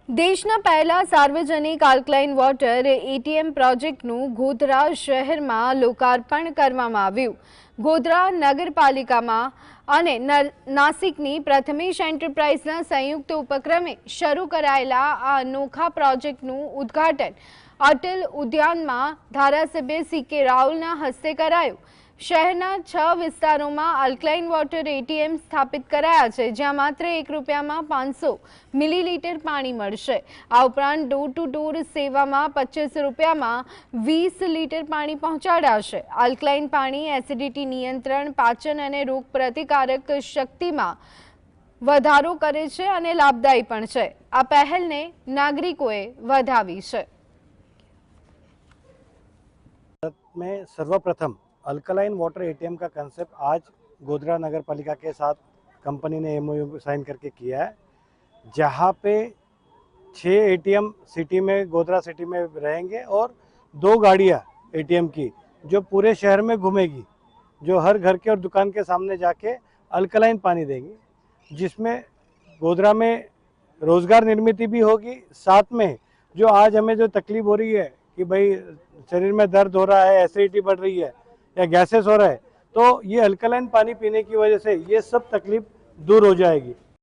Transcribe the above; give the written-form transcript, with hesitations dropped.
દેશના પહેલા સાર્વજનિક આલ્કલાઇન વોટર એટીએમ પ્રોજેક્ટનું ગોધરા શહેરમાં લોકાર્પણ કરવામાં આવ્યું. ગોધરા નગરપાલિકામાં અને નાસિકની પ્રથમેશ એન્ટરપ્રાઇઝના સંયુક્ત ઉપક્રમે શરૂ કરાયેલા આ અનોખા પ્રોજેક્ટનું ઉદ્ઘાટન અટલ ઉદ્યાનમાં ધારાસભ્ય સી.કે. રાહુલના હસ્તે કરાયું. શહેરના 6 વિસ્તારોમાં આલ્કલાઇન વોટર એટીએમ સ્થાપિત કરાયા છે, જ્યાં માત્ર ₹1 500 મિલીલીટર પાણી મળશે. આ ઉપરાંત ડોર ટુ ડોર સેવામાં ₹25 20 લીટર પાણી પહોંચાડાશે. આલ્કલાઇન પાણી એસિડિટી નિયંત્રણ, પાચન અને રોગ પ્રતિકારક શક્તિમાં વધારો કરે છે અને લાભદાયી પણ છે. આ પહેલને નાગરિકોએ વધાવી છે. में सर्वप्रथम अल्कलाइन वाटर एटीएम का कंसेप्ट आज गोधरा नगर पालिका के साथ कंपनी ने एमओयू साइन करके किया है, जहाँ पे 6 एटीएम सिटी में गोधरा सिटी में रहेंगे और 2 गाड़ियाँ एटीएम की जो पूरे शहर में घूमेगी, जो हर घर के और दुकान के सामने जाके अल्कलाइन पानी देंगी, जिसमें गोधरा में रोज़गार निर्मित भी होगी। साथ में जो आज हमें जो तकलीफ हो रही है कि भाई शरीर में दर्द हो रहा है, एसिडिटी बढ़ रही है या गैसेस हो रहा है, तो ये अल्कलाइन पानी पीने की वजह से ये सब तकलीफ दूर हो जाएगी।